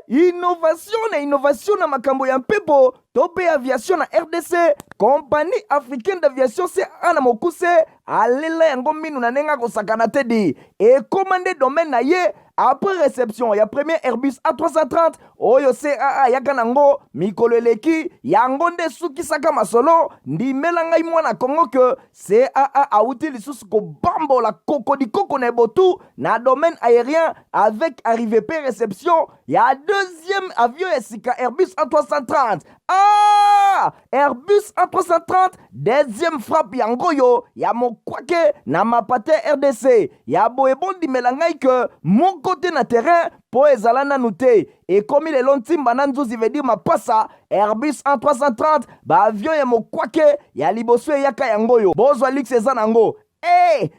innovation na makambo ya mpepo tope aviation na RDC. Compagnie africaine d'aviation c'est ana mokuse alela yango minu na nenga kosakana tedi et commandé domaine na ye. Après réception, il y a premier Airbus A330, oyo CAA yakanango, mikolo eleki, yangonde suki saka masolo, ndi melangai mwana Kongo que CAA a outil lisusu ko bambo la koko di koko na botu na domaine aérien avec arrivée P réception, il y a deuxième avion SICA Airbus A330. Ah! Airbus A330, deuxième frappe yangoyo, ya mokwake na mapate RDC. Ya boebon di melangai que mon côté na terrain po ezalana nute. Et comme il est lontim bananzuzi veut dire ma passa Airbus A330, ba avion ya mokwake ya liboso yaka yangoyo. Bozo Alix ezanango.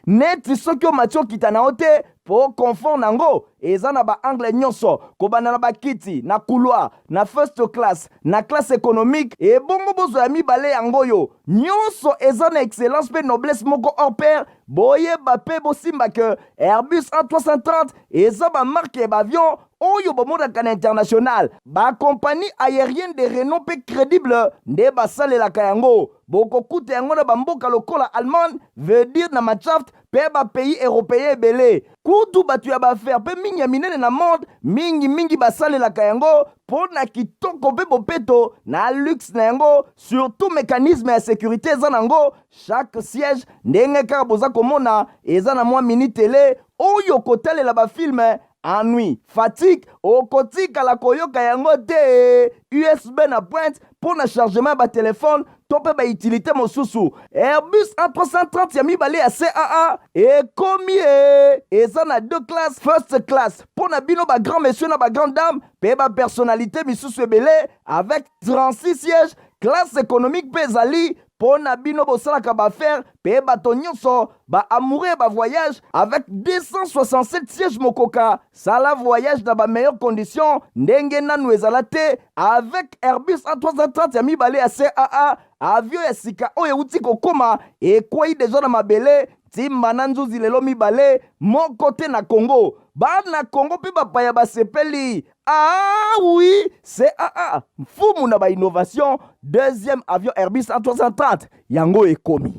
Neti soki o matio kitana ote po confort nango ezana ba angle nyonso kobana na ba kiti na couloir na first class na classe économique et bongo bozo ya mibale yangoyo nyonso ezana excellence pe noblesse moko hors pair boye ba pe bosimba que Airbus A330 eza ba marque ba avion oyo bomodaka na international ba compagnie aérienne de renom pe crédible nde basalelaka yango bokokuta yango na bamboka lokola Allemagne veut dire na Matshaft pe ba pays européen belé kutu batu ya ba faire pe mingi ya minene na monde mingi basalelaka yango po na kitoko pe bopeto na luxe na yango surtout mécanisme ya sécurité eza nango chaque siège ndenge kaka boza komona eza na mwa mini télé oyo kotalela ba film ennui, fatigue, okotika la koyoka yango te USB na pointe pour le chargement ba téléphone tope ba utilité mosusu. Airbus A330 ya mibale ya CAA et combien eza na deux classes first class pour na bino ba grand monsieur na ba grande dame pe ba personnalité misusu ebele avec 36 sièges classe économique pezali pour na bino bosalaka ba faire pe bato nyonso ba amoureux ba voyage avec 267 sièges mokoka sala voyage dans ba meilleures conditions ndenge nanu ezala te avec Airbus A330 ya mibale ya CAA avion ya sika oyo uti kokoma ekwei deja na mabele timba na nzuzi lelo mibale moko te na Congo bana Congo pe bapaya basepeli. Ah oui, CAA mfumu na ba innovation deuxième avion Airbus A330 yango ekomi.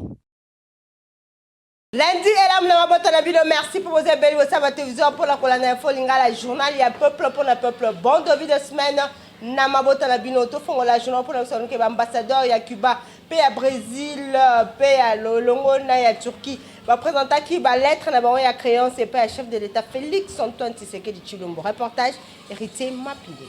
Lundi, et là, merci pour vos belles à la télévision pour la colonne info, la journal, il y a peuple pour le peuple. Bon début de semaine, Namabota la binoto, font la journal pour l'ambassadeur, il y a Cuba, pays à Brésil, pays à Longo, il y a Turquie. Va présenter qui va lettre, il y a créance et pays à chef de l'État Félix Antoine Tshisekedi Tshilombo. Reportage, héritier Mapide.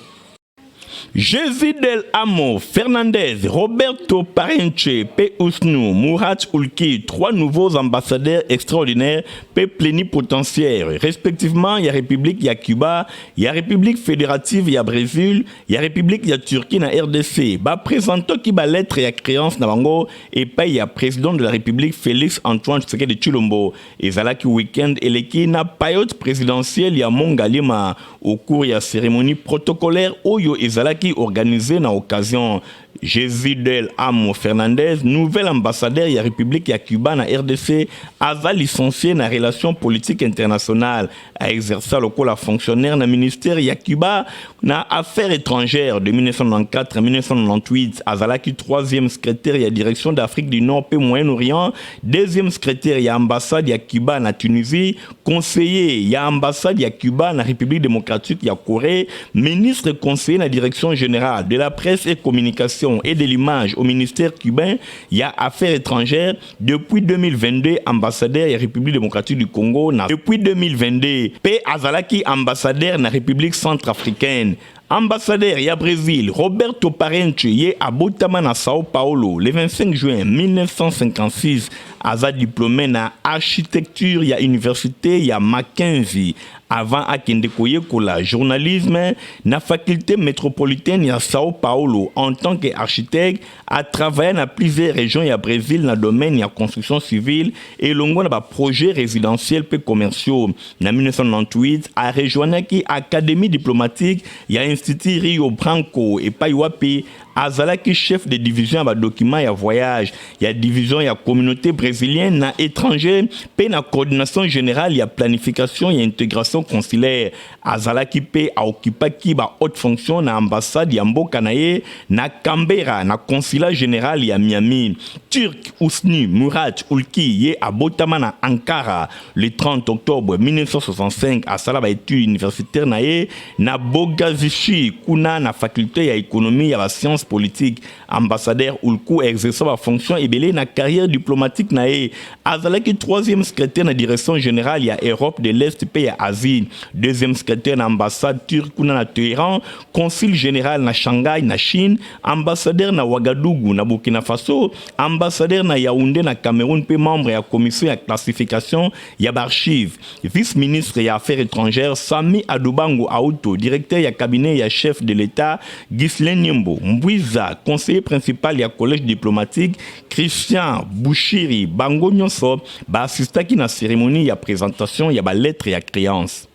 Jésus del Amo, Fernandez, Roberto Parenche, P. Ousnou, Mourat Oulki, trois nouveaux ambassadeurs extraordinaires, P. plénipotentiaires. Respectivement, il y a République, il y a Cuba, il y a République fédérative, il y a Brésil, il y a République, il y a Turquie, na RDC. Ba présentant qui ba lettre et créance na bango, et pas il y a président de la République, Félix Antoine Tshisekedi Tshilombo. Et Zalaki week-end, et l'équipe na payote présidentielle, il y a Mongalima, au cours, il y a cérémonie protocolaire, Oyo et Zalaki organisé dans l'occasion Jésus del Amo Fernandez, nouvel ambassadeur de la République de Cuba na RDC, a licencié dans la relation politique internationale, a exercé le fonctionnaire dans le ministère de Cuba na affaires étrangères de 1994 à 1998, a zalaki troisième secrétaire de la direction d'Afrique du Nord et Moyen-Orient, deuxième secrétaire de l'ambassade de Cuba na Tunisie, conseiller de l'ambassade de Cuba na République démocratique de Corée, ministre conseiller de la direction générale de la presse et communication et de l'image au ministère cubain, il y a affaires étrangères depuis 2022, ambassadeur de la République démocratique du Congo. Depuis 2022, P. Azalaki, ambassadeur de la République centrafricaine. Ambassadeur ya Brésil, Roberto Parenche, yé à Botamana, Sao Paulo, le 25 juin 1956, Aza diplômé na architecture, ya université, ya Mackenzie. Avant à Kendekoye Kola, journalisme, na faculté métropolitaine ya Sao Paulo, en tant qu'architecte, a travaillé dans plusieurs régions ya Brésil, dans le domaine ya construction civile, et longo na ba projet résidentiel et commerciaux. En 1998, a rejoint qui académie diplomatique, ya institut Institut Rio Branco et Paiwapi, azalaki chef de division ya document ya voyage, ya division ya communauté brésilienne na étranger, pe na coordination générale ya planification et intégration consulaire. Azalaki pe a occupaki ba haute fonction na ambassade ya mboka na ye na Canberra na consulat général ya Miami. Turk Husni Murat Ulki ye abotama na Ankara le 30 octobre 1965 à Salaba études universitaires na ye na Bogazishi kuna na faculté ya économie ya sciences politique. Ambassadeur Ulku exerçant la fonction ebele na carrière diplomatique na ye. Azalaki troisième secrétaire na direction générale ya Europe de l'Est pe ya Asie. Deuxième secrétaire na ambassade turque na Téhéran, consul général na Shanghai na Chine, ambassadeur na Ouagadougou na Burkina Faso, ambassadeur na Yaoundé na Cameroun pe membre ya commission ya classification ya archives. Vice-ministre ya affaires étrangères Sami Adubango Aouto, directeur ya cabinet ya chef de l'État Ghislain Nyembo. Mbouiza, conseiller principal ya collège diplomatique Christian Bouchiri Bango Nyonso, ba assistaki na cérémonie ya présentation ya ba lettre ya créance.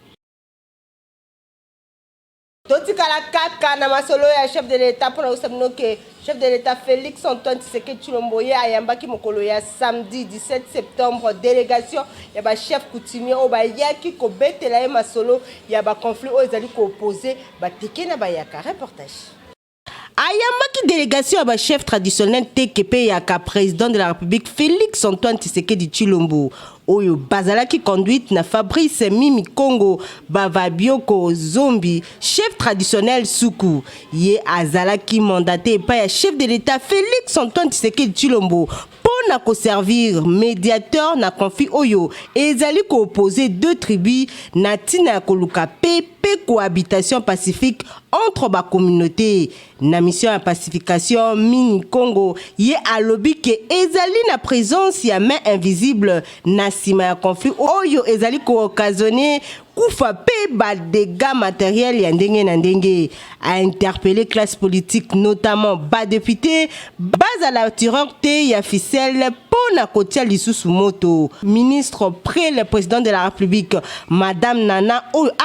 totikala kaka na masolo ya chef de l'État pour na que chef de l'État Félix Antoine Tshisekedi Tshilombo ye ayambaki mokolo ya samedi 17 septembre délégation ya ba chef coutumier o ba yaki ko betela ye masolo ya ba conflit o ezali ko opposer ba teke na ba yaka reportage. Ayambaki délégation à chef traditionnel TKP yaka président de la République Félix Antoine Tshisekedi Tshilombo. Oyo bazalaki conduite na Fabrice Mimi Congo Bavabioko Zombi, chef traditionnel Soukou. Ye azalaki mandaté par chef de l'État Félix Antoine Tshisekedi Tshilombo pour na servir médiateur na conflit Oyo et ezali ko opposer deux tribus na tina koluka pe cohabitation pacifique entre ba communauté. Na mission à pacification Mini Congo ye alobi ke ezali na présence ya main invisible na sima ya conflit Oyo ezali ko occasionner kufa pe ba dégâts matériels ya ndenge na ndenge. A interpellé classe politique notamment ba député base la tireur te ya ficelle na kotia lisusu moto. Ministre près le président de la République Madame Nana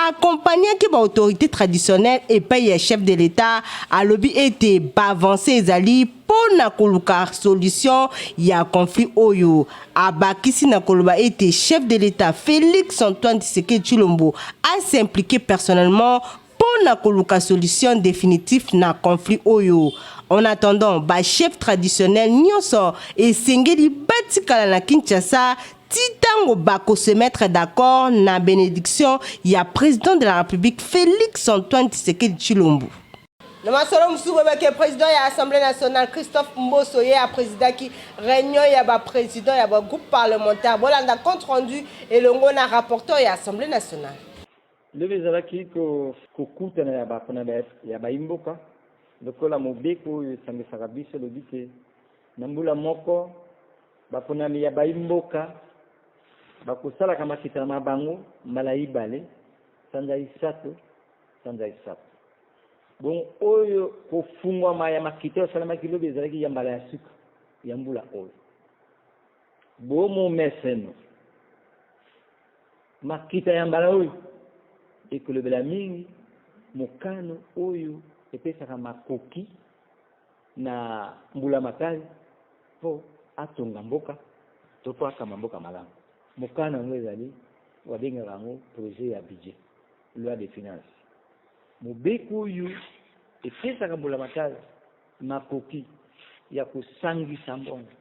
accompagné qui ba autorité traditionnelle et paye chef de l'État a lobby été avancé ezali pour na koluka solution ya conflit Oyo. Abakisi na koloba était chef de l'État Félix Antoine Tshisekedi Tshilombo a s'impliquer personnellement pour na koluka solution définitive na conflit Oyo. En attendant, ba chef traditionnel nyonso et sengeli batikala na Kinshasa titango bako se mettre d'accord na bénédiction ya président de la République Félix Antoine Tshisekedi Tshilombo. Le masolo musubo ke président ya Assemblée nationale Christophe Mboso ye a président qui réunion ya ba président ya ba groupe parlementaire bolanda compte rendu et longo na rapporteur ya Assemblée nationale. Le bezalaki ko kutana ya ba kona ya ba imboka lokola mobeko esangisaka biso lobi te na mbula moko baponami ya baimboka bakosalaka makita na bango mbala ibale sanza isato bon oyo kofungwama ya makita osalamaki lobi ezalaki ya mbala ya suka ya mbula oyo bomo meseno makita ya mbala oyo ekolobela mingi mokano oyo epesaka makoki na mbula makali po atonga mboka to po akama mboka malamu mokana ngo ezali wabengaka yango projet ya budget loi de finance mobeko oyo epesaka mbula makali makoki ya kosangisa mbongo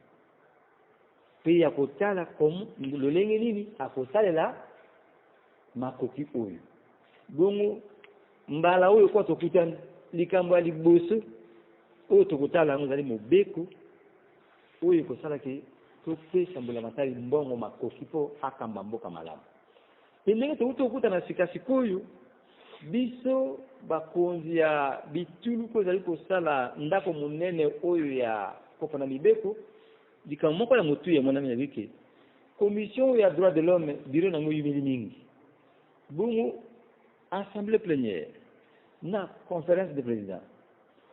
pe ya kotala komo lolenge nini akosalela makoki oyo bongo mbala oyo kwa tokutana likambo ya liboso oyo tokotala yango ezali mobeko oyo ekosalaki topesa mbula matali mbongo makoki mpo akamba mboka malamu pe ndenge tokuti kokutana sika sikoyo biso bakonzi ya bituluku ezali kosala ndako monene oyo ya kopona mibeko likambo moko ya motu ya monami ya bike commission ya droit de l'homme biro nango yumeli mingi bongo assemblée plénière na conférence de président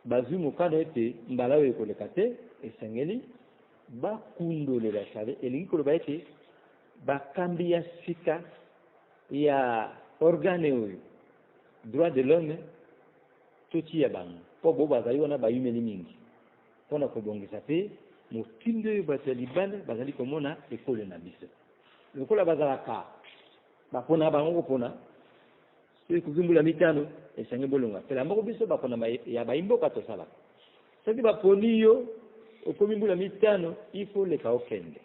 bazwi mokano ete mbala oyo ekoleka te esengeli bakundolela sale elingi koloba ete bakambi ya sika ya organe oyo droit de l'homme totia bango po bo bazali wana bayumeli mingi mpona kobongisa mpe motindo oyo bato ya libanda bazali komona ekolo na biso lokola bazalaka bapona bango kopona soki kuzimbula mitano esangi bolonga pela moko biso bapona ya bayimboka tosalaka soki baponi yo okomi mbula mitano ifo leka okende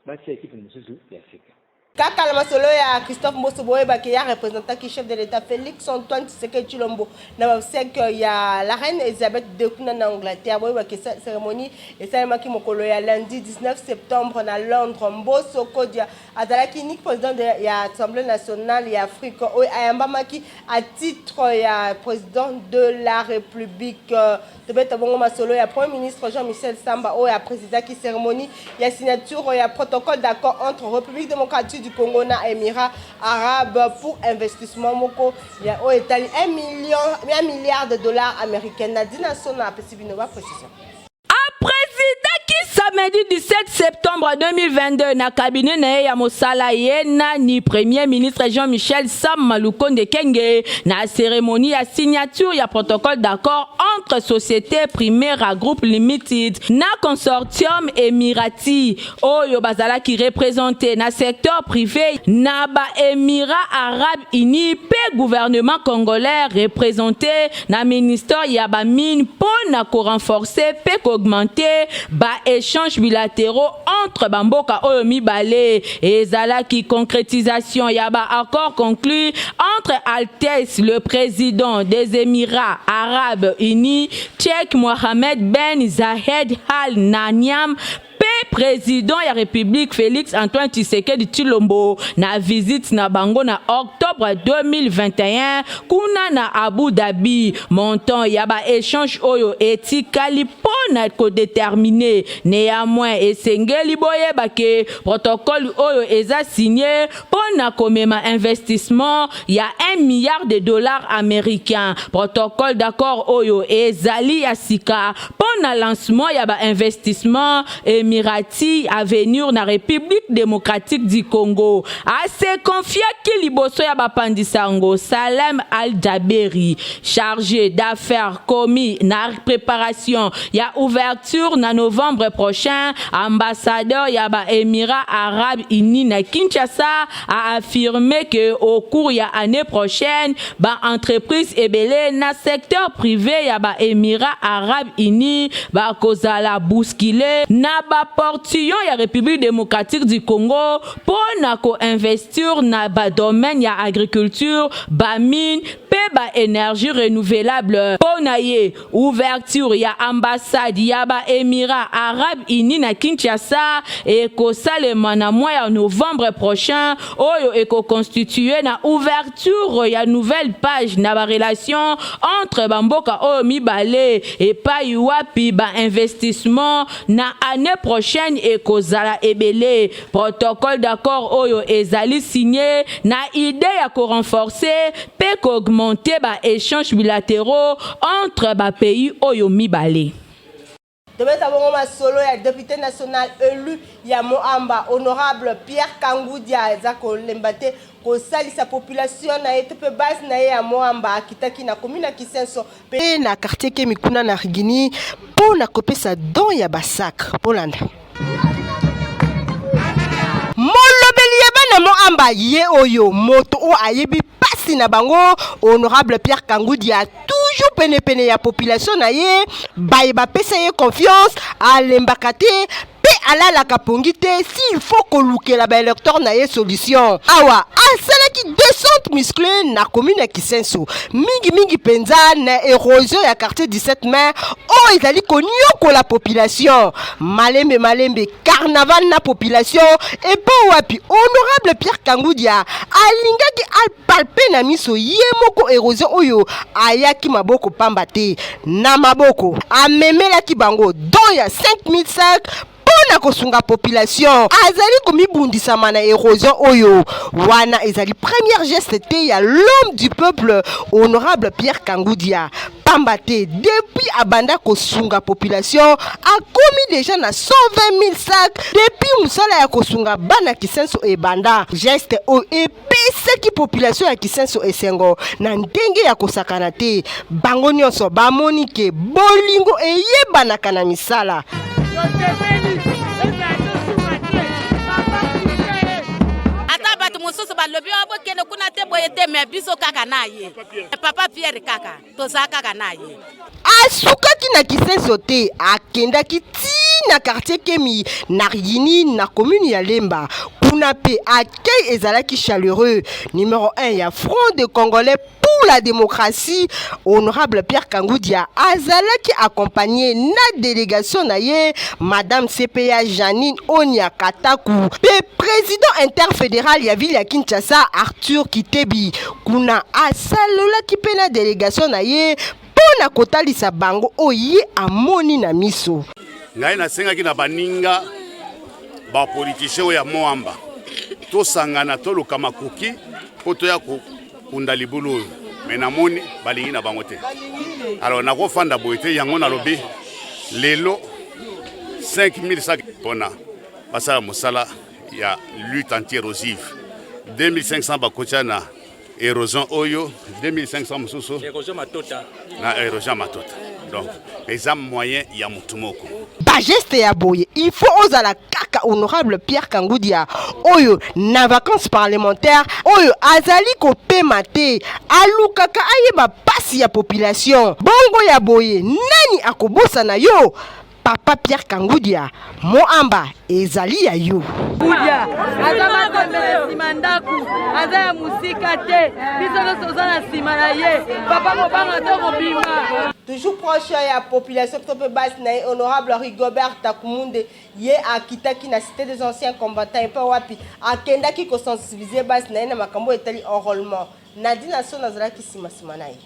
batia ekipe mosusu ya afrika kaka la masolo ya Christophe Mbosso Boyebake ya représentant qui chef de l'État Félix Antoine Tshisekedi Tshilombo na obsèque ya la reine Elisabeth II en Angleterre. Boyebake cérémonie et salemaki mokolo ya lundi 19 septembre na Londres. Mbosso Kodia azalaki ni président de ya Assemblée nationale ya Afrique o ayambamaki à titre ya président de la République. Tebeta bongo masolo ya Premier ministre Jean-Michel Samba o ya président qui cérémonie ya signature ya protocole d'accord entre République démocratique du Congo na Émirats arabes pour investissement moko ya o etali 1 milliard de dollars américains na dinasona apesibino ba précision. Président qui samedi 17 septembre 2022 na cabinet na ya mosala yena ni premier ministre Jean-Michel Samba Lukonde Kenge na cérémonie ya signature ya protocole d'accord entre société primaire groupe limited na consortium Emirati oyo bazala qui représenté na secteur privé na ba Émirats arabes unis pe gouvernement congolais représenté na ministère ya ba mine pour na ko renforcer pe augmenter ba échanges bilatéraux entre bamboka oyo mibale ezala qui concrétisation ya ba accord conclu entre Altesse le président des Émirats arabes unis Cheikh Mohammed Ben Zayed Al Nahyan président de la République Félix Antoine Tshisekedi Tshilombo na visite na bango na octobre 2021 kuna na Abu Dhabi montant yaba échange oyo etikali pona ko déterminer néanmoins esengeli boyebake protocole oyo eza signé pona komema investissement ya 1 milliard de dollars américains protocole d'accord oyo ezali ya sika pona lancement yaba investissement Emirati à venir na République démocratique du Congo. A se confier qui liboso ya bapandisango Salem Al-Jaberi, chargé d'affaires commis na préparation ya ouverture na novembre prochain, ambassadeur ya ba Émirats arabes unis na Kinshasa a affirmé que au cours ya année prochaine, ba entreprise ebele na secteur privé ya ba Émirats arabes unis ba kozala bousculé na ba portillon ya République démocratique du Congo pour na ko investir na ba domaine ya agriculture, ba mine, pe ba énergie renouvelable. Pour na ye ouverture ya ambassade ya ba Émirats arabes unis na Kinshasa et ko salema na mois ya novembre prochain oyo et ko constituer na ouverture ya nouvelle page na ba relation entre bamboka oyo mibale et pa yuapi ba investissement na année prochaine et kozala ebele protocole d'accord oyo ezali signé na idée ya ko renforcer pe ko augmenter ba échanges bilatéraux entre ba pays oyo mibale. Tobeta bongo masolo ya député national élu ya Moamba honorable Pierre Kangoudia ezako lembate ko sali sa population na etepe base na ya Moamba akitaki na commune ya Kisenso pe na quartier ke mikuna na Rigini pour na kopesa don ya basak Polanda. Molobeli ya bana Moamba ye oyo moto o ayebi pasi na bango honorable Pierre Kangoudia toujours pene ya population na ye baye ba pesa ye confiance alembaka te pe alalaka pongi te s'il faut kolukela ba électeur na ye solution awa asalaki descente musclée na commune ya Kisenso mingi penza na érosion ya quartier 17 mai o ezali konyoko la population malembe carnaval na population et pas wapi honorable Pierre Kangoudia alingaki alpalpe na miso ye moko érosion oyo ayaki maboko pamba te na maboko amemelaki bango don ya 5000 sacs na kosunga population azali komibundisa mana érosion oyo wana ezali première geste te ya l'homme du peuple honorable Pierre Kangoudia Pambate, depuis Abanda Kosunga population, a commis déjà na 120 000 sacs. Depuis Moussala ya Kosunga, Bana Kisenso et Banda. Geste o epese ki population ya Kisenso et Sengo. Na ndenge ya kosakana te. Bango nyonso bamoni ke bolingo eyebanaka na misala. Mususu balobi abo kene kuna te boyete me biso kaka na ye papa Pierre kaka toza kaka na ye asukaki na Kisenso te akendaki ti na quartier Kemi na Yini na commune ya Lemba kuna pe accueil ezalaki chaleureux. Numéro 1 ya Front de Congolais pour la démocratie honorable Pierre Kangoudia azalaki accompagné na délégation na ye madame CPA Janine Onia Kataku pe président interfédéral ya ville ya Kinshasa Arthur Kitebi kuna asalolaki pe na délégation na ye pona kotalisa bango oye amoni na miso. Ngai nasengaki na baninga ba politicien ya Moamba to sangana to lokama koki po to ya kunda libulu menamoni balingi na bango te. Alors nako fanda boite yango na lobi lelo 5000 sacs pona basala musala ya lutte anti-érosive 2500 bakocha na érosion oyo 2500 mususu érosion matota na érosion matota. Donc les moyens ya mutumoko ba geste ya boye il faut ozala kaka honorable Pierre Kangoudia oyo na vacances parlementaires oyo azali ko pemate alukaka ayeba pasi ya population bongo ya boye nani akobosa na yo papa Pierre Kangoudia Moamba ezali ya yo Kangoudia azama tembele simandaku azaya musika te biso tozana sima na ye papa mobanga to mobima. Toujours proche ya population to pe base na honorable Rigobert Takumunde ye akitaki na cité des anciens combattants et pa wapi akendaki ko sensibiliser base na makambo etali enrôlement Nadina Sona zalaki sima na ye.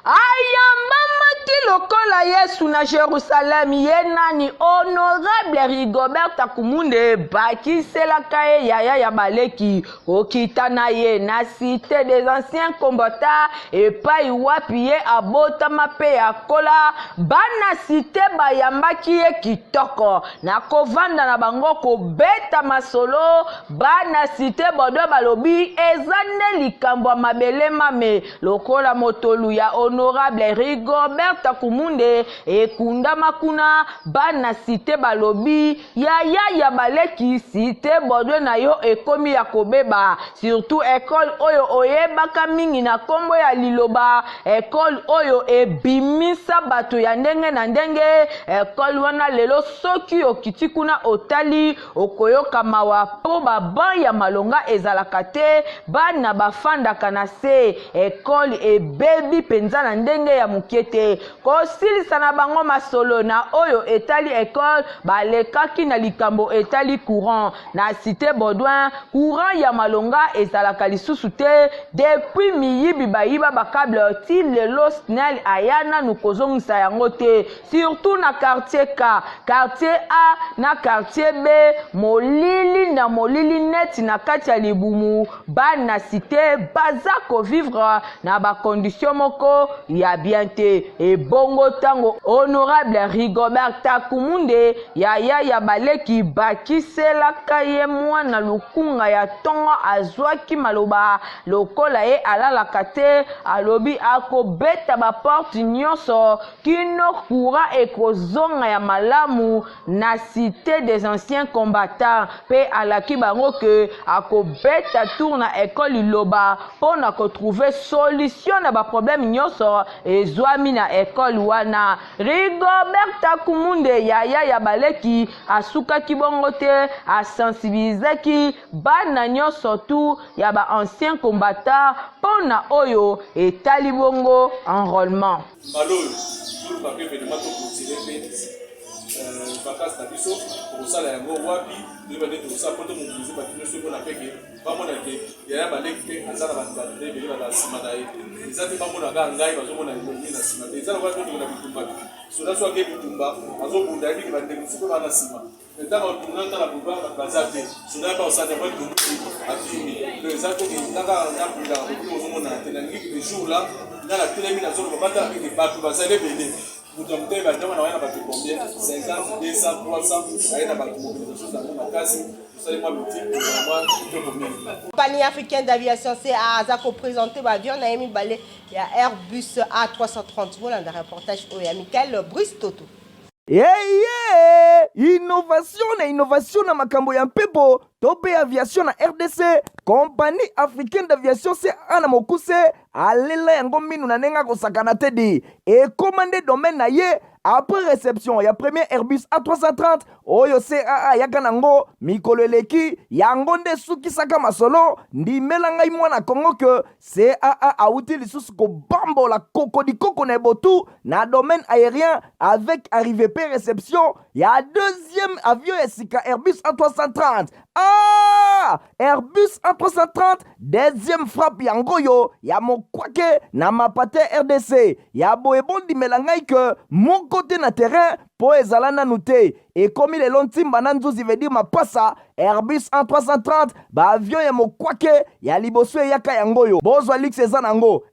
Ayambamaki lokola Yesu na Jerusalem ye nani honorable Rigobert Takumunde bakiselaka ye yaya ya baleki okita na ye na cité des anciens combattants epai wapi ye abotama pe ya kola bana cité bayambaki ye kitoko na kovanda na bango kobeta masolo bana cité bodo balobi ezande likambo ya mabele mame lokola motolu ya honorable Rigobert Takumunde ekunda makuna bana cité balobi yaya ya baleki cité bodwe na yo ekomi ya kobeba surtout école oyo oyebaka mingi na kombo ya liloba école oyo ebimisa bato ya ndenge na ndenge école wana lelo soki okiti kuna otali okoyoka mawa po baban ya malonga ezalaka te bana bafandaka na se école ebebi penza na ndenge ya mukete kosilisa na bango masolo na oyo etali école balekaki na likambo etali courant na cité Baudouin courant ya malonga ezalaka lisusu te depuis miyibi bayiba bakable ti lelo SNEL ayana nukozongisa yango te surtout na quartier K quartier A na quartier B molili na molili net na kati ya libumu bana cité baza ko vivre na ba condition moko ya bien te e bongo tango honorable Rigobert Takumunde yaya ya baleki bakiselaka ye mwana lukunga ya tongo azwaki maloba lokola ye alalaka te alobi akobeta ba porte nyonso kino courant ekozonga ya malamu na cité des anciens combattants pe alaki bango ke akobeta tour na école liloba pona ko trouver solution na ba problème nyonso ezwami na école wana Rigobert Takumunde yaya ya baleki asukaki bongo te asensibilizaki bana nyonso tu ya ba anciens combattants pona oyo etali bongo enrôlement Maloyo sur papier événement to considérer vacances na biso kosala yango wapi libane to sa poto mon musée batino so bona peke bamona ke ya baleki pe azala batatu de beli ba sima na ye ezati bamona ga ngai bazomona ngi na sima te ezala wapi to na bitumba sola so ke bitumba azobunda hivi ba ndenge siko bana sima ndaba tunanta la buba bazate sola ba osate ba tumba atimi le zato ke ndaka na pula ko bazomona te na ngi le jour là nga na telemi na zolo babata ke bato bazale bele mutu mutoi bandama na wana bato combien 50 200 300 aina bato mobilisation za makasi usali mwa miti mwa to combien. Compagnie africaine d'aviation CA azako présenter ba avion na yemi balé ya Airbus A330 volanda reportage o ya Michael Brice Toto. Innovation na makambo ya mpepo tope aviation na RDC compagnie africaine d'aviation CA na mokuse alela yango minu na nenga kosakana tedi et commandé domaine na ye après réception ya premier Airbus A330 oyo CAA yaka nango mikolo eleki yango nde sukisaka masolo ndimela ngai mwana Kongo ke CAA auti lisusu kobambola koko na ebotu na domaine aérien avec arrivée pe réception ya deuxième avion ya sika Airbus A330. Airbus A330 deuxième frappe yango yo ya mokwake na mapate RDC ya boebondi melangai ke mon côté na terrain po ezala nanu te et comme le lontimba na nzuzi veut dire mapasa Airbus A330 ba avion ya mokwake ya liboso yaka yango yo bozwa lix eza nango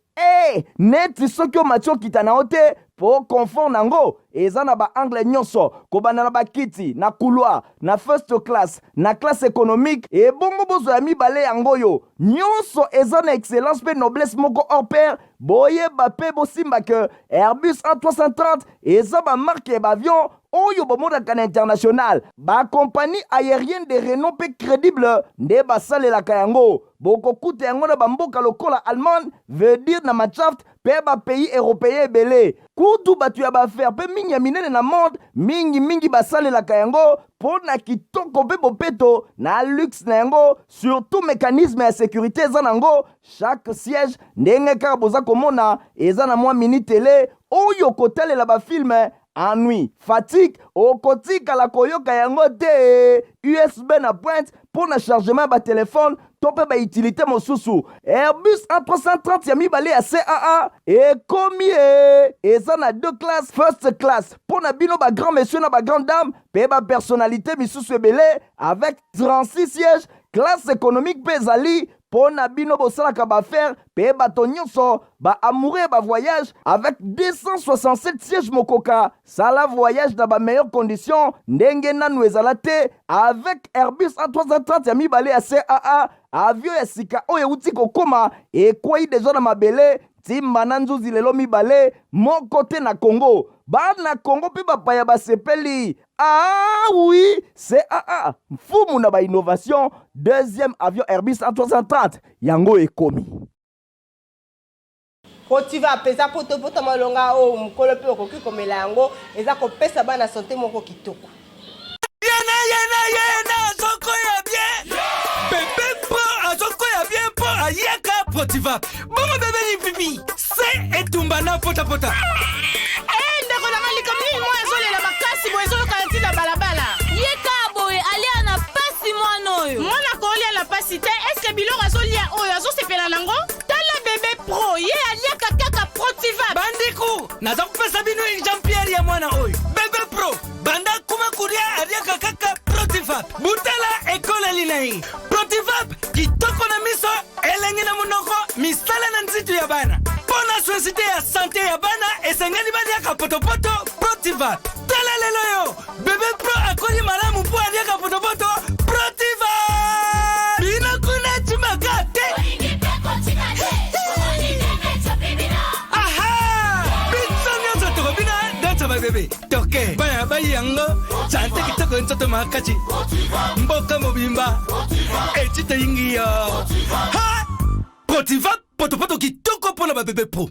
neti soki o matio kita na ote po confort nango eza na ba angle nyonso kobanda na bakiti na couloir na first class na classe économique et bongo bozo ya mibale yango yo nyonso eza na excellence pe noblesse moko hors pair boye bape bosimba ke Airbus A330 eza ba marque ba avion oyo bomodaka na international ba compagnie aérienne de renom pe crédible nde basalelaka yango bokokuta yango na bamboka lokola Allemagne veut dire na Machaft pe ba pays européen ebele kutu batu ya baaffaire pe mingi ya minene na monde mingi basalelaka yango po na kitoko pe bopeto na luxe na yango surtout mécanisme ya sécurité eza nango chaque siège ndenge kaka boza komona eza na mwa mini télé oyo kotalela bafilme ennui, fatigue, okotika la koyoka yango te USB na pointe pour na chargement ba téléphone tope ba utilité mosusu Airbus A330 ya mibale ya CAA et combien eza na deux classes first class pour na bino ba grand monsieur na ba grande dame pe ba personnalité misusu ebele avec 36 sièges classe économique pe ezali pour na bino bosalaka ba faire pe bato nyonso ba amoureux ba voyage avec 267 sièges mokoka sala voyage dans ba meilleures conditions ndenge nanu ezala te avec Airbus A330 ya mibale ya CAA avion ya sika oyo uti kokoma ekwei deja na mabele timba na nzuzi lelo mibale moko te na Congo bana Congo pe bapaya basepeli oui CAA mfumu na ba innovation deuxième avion Airbus A330 yango ekomi Protiva pesa poto malonga o mukolo pe okoki komela yango eza kopesa bana santé moko kitoko Yena zoko ya bien bébé pro azoko ya bien po ayeka Protiva bongo bébé ni pipi c'est etumbana pota ndeko na malika mini mo ezolela makasi bo ezoloka ntina balabala yeka boye alia na pasi mwana oyo mwana kolia na pasi te eske biloko azolia oyo azosepela nango tala bébé pro ye aliaka kaka Protiva bandiku naza kupesa bino Jean-Pierre ya mwana oyo bébé pro banda kuma kuria aliaka kaka Protiva butala ekola linai Protiva kitoko na miso elengi na munoko misala na nzitu ya bana pona société ya santé ya bana esengeli baliaka potopoto Protiva tala lelo yo bébé pro akoli malamu po aliaka potopoto Protiva bina kuna chimakate bébé toke baya bayango chante kitoko nzoto makachi mboka mobimba etite ingi yo ha Protiva poto kitoko pona ba bébé pro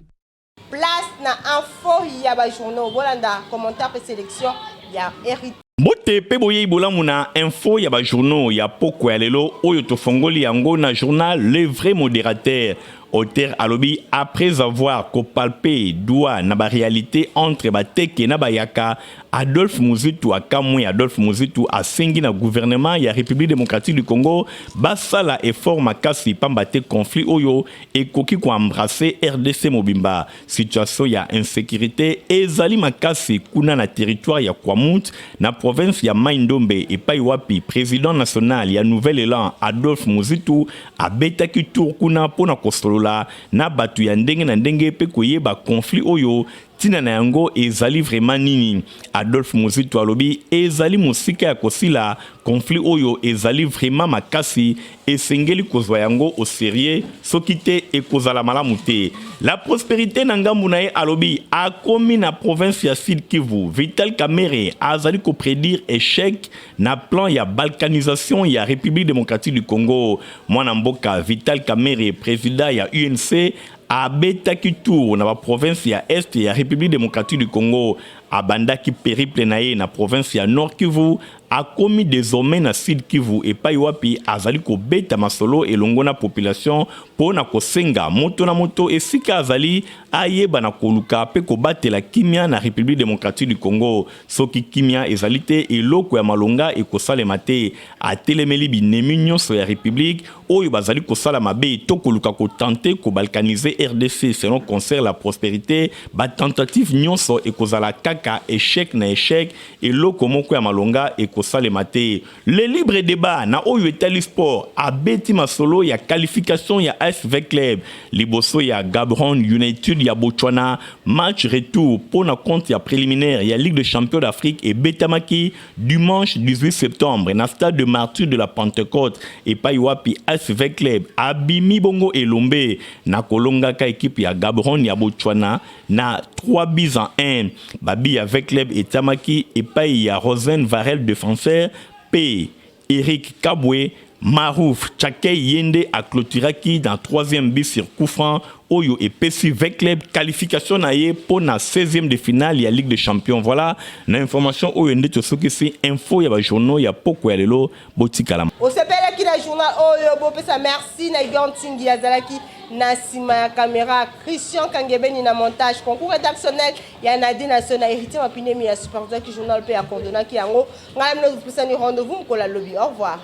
place na info ya ba journaux bolanda commentaire et sélection ya Eric Bote pe boye ibolamu na info ya ba journaux ya poko ya lelo oyo tofongoli yango na journal Le Vrai Modérateur. Auteur alobi après avoir copalpé doigt na ba réalité entre ba teke na ba yaka Adolphe Muzitu akamwe Adolphe Muzitu asengi na gouvernement ya République démocratique du Congo basala effort makasi pambate conflit oyo ekoki ko embrasser RDC mobimba. Situation ya insécurité ezali makasi kuna na territoire ya Kwamut na province ya Mai-Ndombe epai wapi président national ya Nouvel Élan Adolphe Muzitu abetaki tour kuna pona kosolola na batu ya ndenge na ndenge pe koyeba conflit oyo tina na yango ezali vraiment nini. Adolphe Muzitu alobi ezali musika ya kosila conflit oyo ezali vraiment makasi esengeli kozwa yango au sérieux soki te ekozala malamu te. La prospérité na ngambu na ye alobi akomi na province ya Sud Kivu. Vital Kamerhe azali ko prédire échec na plan ya balkanisation ya République démocratique du Congo. Mwana mboka Vital Kamerhe président ya UNC abetaki tour na ba province ya Est ya République démocratique du Congo abandaki périple na ye na province ya Nord Kivu akomi désormais na Sud Kivu epai wapi azali ko beta masolo elongo na population pona kosenga moto na moto esika azali ayeba na koluka pe ko batela kimia na République démocratique du Congo. Soki kimia ezali te eloko ya malonga ekosalema te atelemeli binemi nyonso ya République oyo bazali kosala mabe to koluka ko tenter ko balkaniser RDC selon concert la prospérité ba tentative nyonso ekozala kaka échec na échec eloko moko ya malonga ekosalema te. Le libre débat na oyo etali sport abeti masolo ya qualification ya ASV Club liboso ya Gaborone United ya Botswana match retour pour na compte ya préliminaire ya Ligue des Champions d'Afrique et betamaki dimanche 18 septembre na stade de Martyrs de la Pentecôte et paiwapi ASV Club abimi bongo elombe na kolonga ka équipe ya Gaborone ya Botswana na 3-1 babi avec club etamaki et pai ya Rosen Varel défenseur P Eric Kabwe Marouf Tchakei Yende a clôturaki dans 3e but sur coup franc Oyo et PSV Club qualification na ye pour na 16e de finale ya Ligue des Champions. Voilà na information Oyo ndete soki si info ya ba journaux ya poko ya lelo botikala. O sepela ki na journal Oyo bo pesa merci na Gantingi Azalaki na sima ya caméra Christian Kangebeni na montage concours rédactionnel ya Nadine National héritier mapinemi ya supporter ki journal pe ya kondona ki yango ngala mno pesa ni rendez-vous ko la lobby. Au revoir.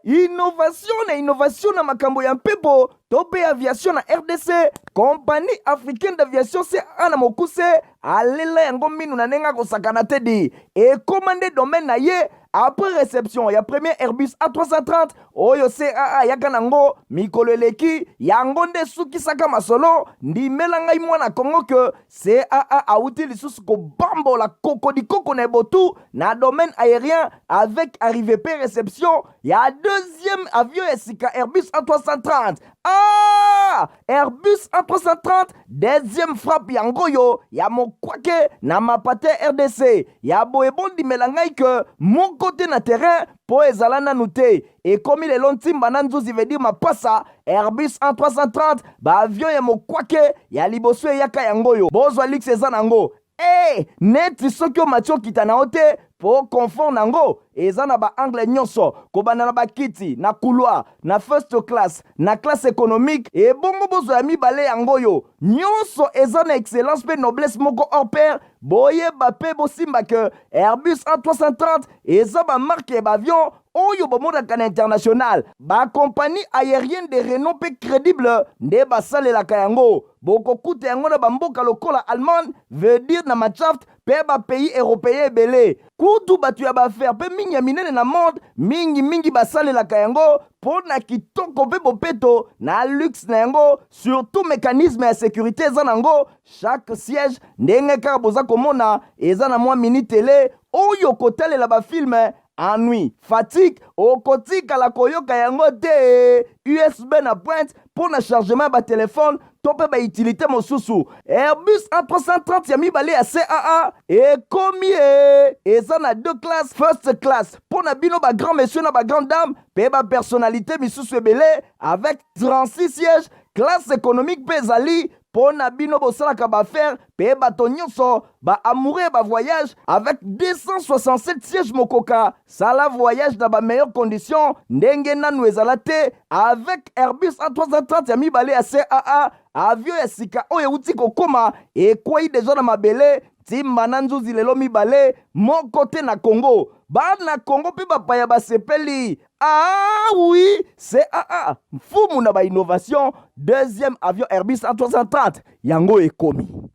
Innovation na makambo ya mpepo tope aviation na RDC compagnie africaine d'aviation se ana mokuse alela yango minu na nenga kosakana tedi et commandé domaine na ye après réception ya premier Airbus A330 oyo CAA yaka nango mikolo eleki yango nde sukisaka masolo ndimela ngai mwana Kongo ke CAA auti lisusu ko bambola koko na botu na domaine aérien avec arrivée pe réception ya deuxième avion esika Airbus A330. Airbus A330 deuxième frappe yango yo ya mokwake na mapate RDC ya boebondi melangai ke mon côté na terrain po ezala nanu te et comme les lontimba na nzuzi veut dire mapasa Airbus A330 ba avion ya mokwake ya liboso yaka yango yo bozwa lix eza nango neti soki o matio kitana ote po confort nango eza na ba angle nyonso kobana na bakiti na couloir na first class na classe économique et bongo bozo ya mibale yango yo nyonso eza na excellence pe noblesse moko hors pair boye bape bosimba ke Airbus A330 eza ba marque ba avion oyo bomodaka na international ba compagnie aérienne de renom pe crédible nde basalelaka yango bokokuta yango na bamboka lokola Allemagne veut dire na Machaft pe ba pays européen belé kutu batu ya ba faire pe mingi ya minene na monde mingi basalelaka yango pona kitoko pe bopeto na luxe na yango surtout mécanisme ya sécurité eza nango chaque siège ndenge kaka boza komona eza na mwa mini télé oyo kotalela ba film ennui, fatigue, okotika la koyoka yango te USB na pointe pour na chargement ba téléphone tope ba utilité mosusu Airbus A330 ya mibale ya CAA et komi eza na deux classes first class pour na bino ba grand monsieur na ba grande dame pe ba personnalité misusu ebele avec 36 sièges classe économique pe zali pour na bino bosalaka ba faire pe bato nyonso ba amoureux ba voyage avec 267 sièges mokoka sala voyage dans ba meilleures conditions ndenge nanu ezala te avec Airbus A330 ya mibale ya CAA avion ya sika oyo uti kokoma ekwei deja na mabele ntimba na nzuzi lelo mibale moko te na Congo. Bana Congo mpe bapaya basepeli. Ah oui, CAA mfumu na ba innovation. Deuxième avion Airbus A330 yango ekomi.